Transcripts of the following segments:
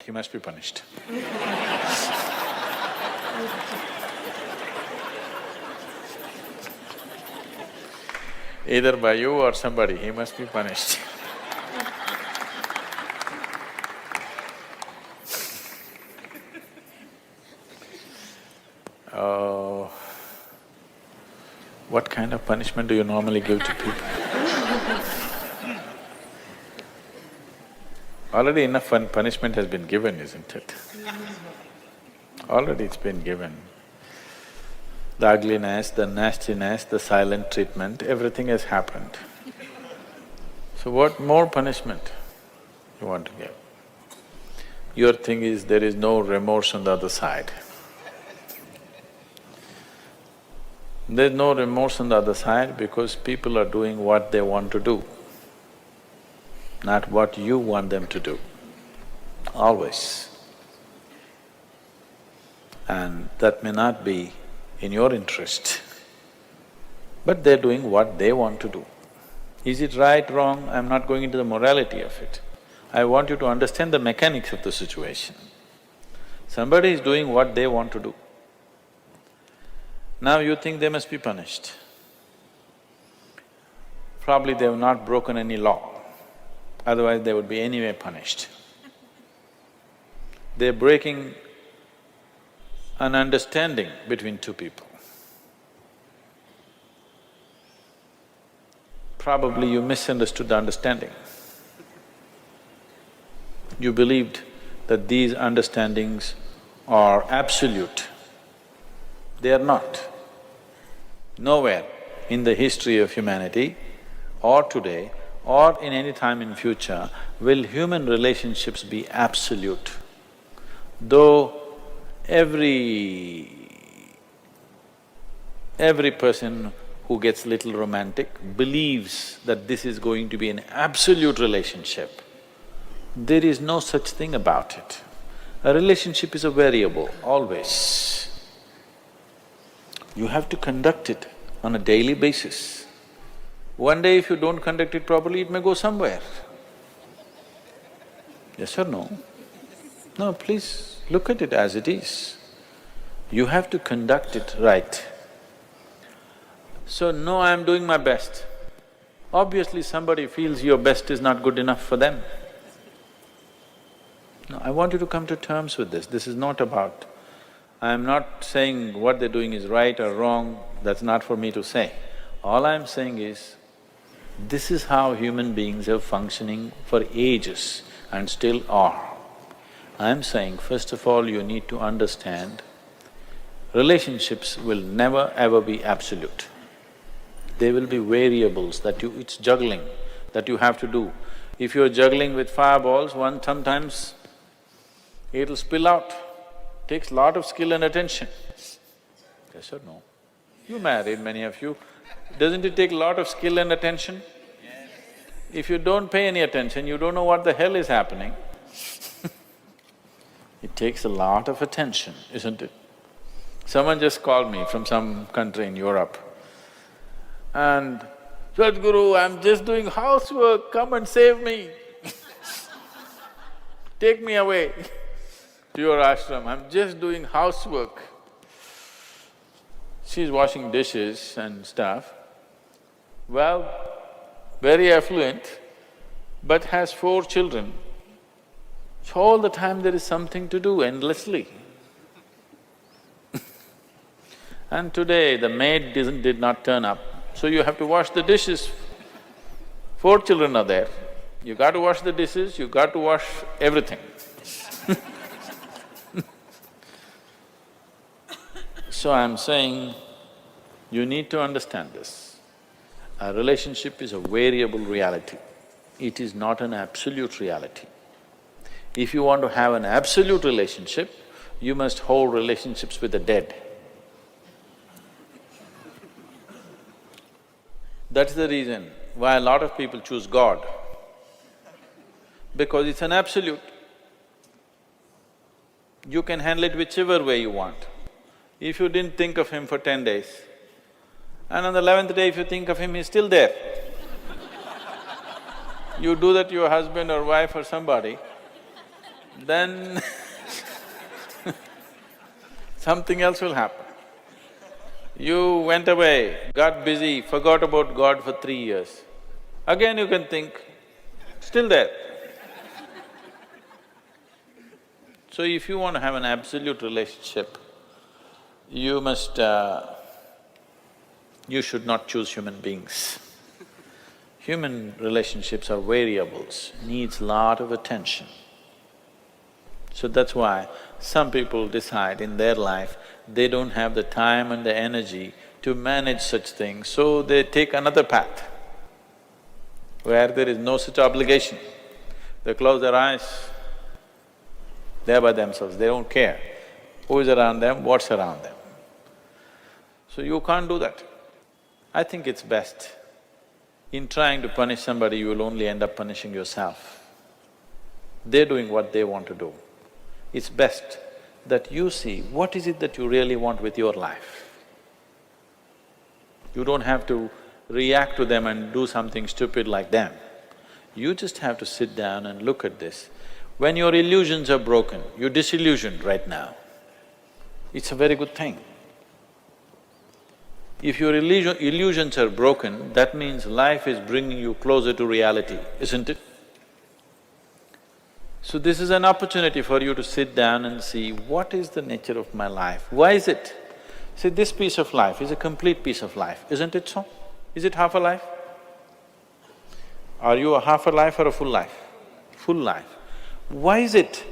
he must be punished. Either by you or somebody, he must be punished. Oh, what kind of punishment do you normally give to people? Already enough punishment has been given, isn't it? Already it's been given. The ugliness, the nastiness, the silent treatment, everything has happened. So what more punishment you want to give? Your thing is there is no remorse on the other side. There's no remorse on the other side because people are doing what they want to do, not what you want them to do, always. And that may not be in your interest, but they're doing what they want to do. Is it right, wrong? I'm not going into the morality of it. I want you to understand the mechanics of the situation. Somebody is doing what they want to do. Now you think they must be punished. Probably they have not broken any law, otherwise they would be anyway punished. They're breaking an understanding between two people. Probably you misunderstood the understanding. You believed that these understandings are absolute. They are not. Nowhere in the history of humanity or today or in any time in future will human relationships be absolute. Though every person who gets little romantic believes that this is going to be an absolute relationship, there is no such thing about it. A relationship is a variable, always. You have to conduct it on a daily basis. One day if you don't conduct it properly, it may go somewhere. Yes or no? No, please look at it as it is. You have to conduct it right. So, no, I'm doing my best. Obviously somebody feels your best is not good enough for them. No, I want you to come to terms with this. This is not about… I'm not saying what they're doing is right or wrong, that's not for me to say. All I'm saying is, this is how human beings are functioning for ages and still are. I'm saying, first of all, you need to understand, relationships will never ever be absolute. There will be variables that it's juggling that you have to do. If you're juggling with fireballs, sometimes it'll spill out. Takes lot of skill and attention. Yes or no? You married, many of you. Doesn't it take a lot of skill and attention? Yes. If you don't pay any attention, you don't know what the hell is happening. It takes a lot of attention, isn't it? Someone just called me from some country in Europe and, "Sadhguru, I'm just doing housework, come and save me." Take me away to your ashram, I'm just doing housework. She's washing dishes and stuff. Well, very affluent, but has 4 children. So all the time there is something to do endlessly. And today the maid did not turn up, so you have to wash the dishes. 4 children are there, you got to wash the dishes, you got to wash everything. So I'm saying, you need to understand this. A relationship is a variable reality. It is not an absolute reality. If you want to have an absolute relationship, you must hold relationships with the dead. That's the reason why a lot of people choose God, because it's an absolute. You can handle it whichever way you want. If you didn't think of him for 10 days, and on the 11th day if you think of him, he's still there. You do that to your husband or wife or somebody, then something else will happen. You went away, got busy, forgot about God for 3 years. Again you can think, still there. So if you want to have an absolute relationship, you should not choose human beings. Human relationships are variables, needs lot of attention. So that's why some people decide in their life they don't have the time and the energy to manage such things, so they take another path where there is no such obligation. They close their eyes, they're by themselves, they don't care who is around them, what's around them. So you can't do that. I think it's best. In trying to punish somebody, you will only end up punishing yourself. They're doing what they want to do. It's best that you see what is it that you really want with your life. You don't have to react to them and do something stupid like them. You just have to sit down and look at this. When your illusions are broken, you're disillusioned right now, it's a very good thing. If your illusions are broken, that means life is bringing you closer to reality, isn't it? So this is an opportunity for you to sit down and see, what is the nature of my life? Why is it? See, this piece of life is a complete piece of life, isn't it so? Is it half a life? Are you a half a life or a full life? Full life. Why is it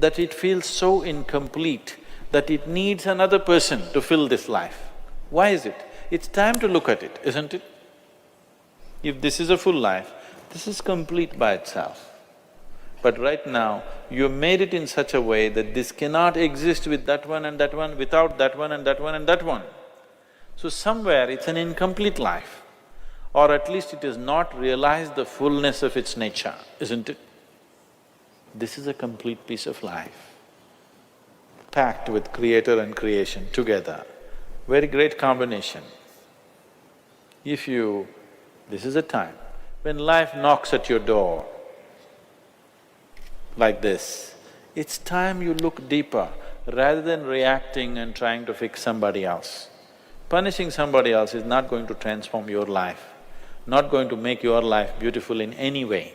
that it feels so incomplete that it needs another person to fill this life? Why is it? It's time to look at it, isn't it? If this is a full life, this is complete by itself. But right now, you made it in such a way that this cannot exist with that one and that one, without that one and that one and that one. So somewhere it's an incomplete life, or at least it has not realized the fullness of its nature, isn't it? This is a complete piece of life, packed with creator and creation together. Very great combination. If you… this is a time when life knocks at your door like this, it's time you look deeper rather than reacting and trying to fix somebody else. Punishing somebody else is not going to transform your life, not going to make your life beautiful in any way.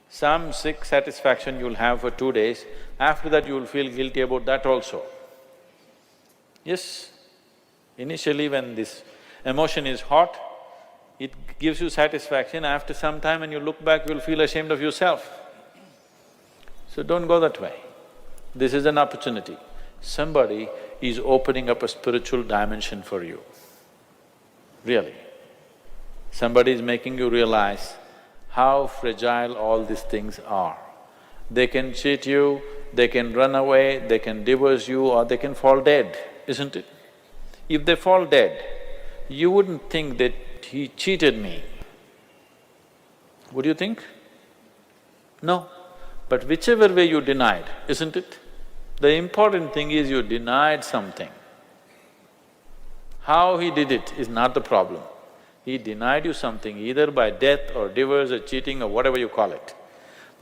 Some sick satisfaction you'll have for 2 days, after that you'll feel guilty about that also. Yes, initially when this emotion is hot, it gives you satisfaction, after some time when you look back, you'll feel ashamed of yourself. So don't go that way. This is an opportunity. Somebody is opening up a spiritual dimension for you, really. Somebody is making you realize how fragile all these things are. They can cheat you, they can run away, they can divorce you, or they can fall dead, isn't it? If they fall dead, you wouldn't think that he cheated me. Would you think? No. But whichever way you denied, isn't it? The important thing is you denied something. How he did it is not the problem. He denied you something either by death or divorce or cheating or whatever you call it.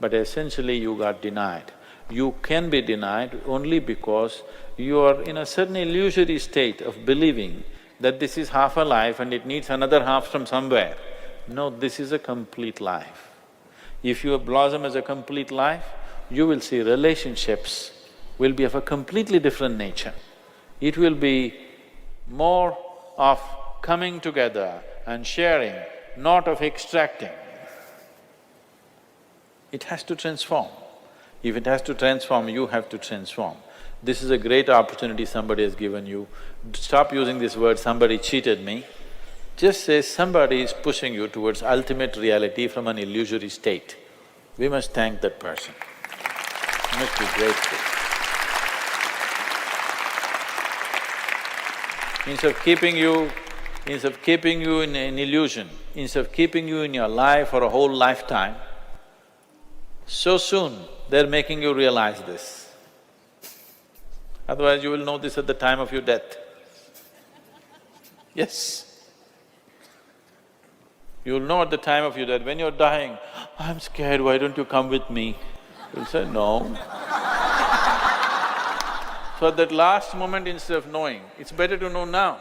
But essentially you got denied. You can be denied only because you are in a certain illusory state of believing that this is half a life and it needs another half from somewhere. No, this is a complete life. If you blossom as a complete life, you will see relationships will be of a completely different nature. It will be more of coming together and sharing, not of extracting. It has to transform. If it has to transform, you have to transform. This is a great opportunity somebody has given you. Stop using this word, somebody cheated me. Just say somebody is pushing you towards ultimate reality from an illusory state. We must thank that person. We must be grateful. Instead of keeping you in an illusion, instead of keeping you in your life for a whole lifetime, so soon they're making you realize this. Otherwise you will know this at the time of your death. Yes. You'll know at the time of your death, when you're dying, I'm scared, why don't you come with me? You'll say, no. So at that last moment, instead of knowing, it's better to know now.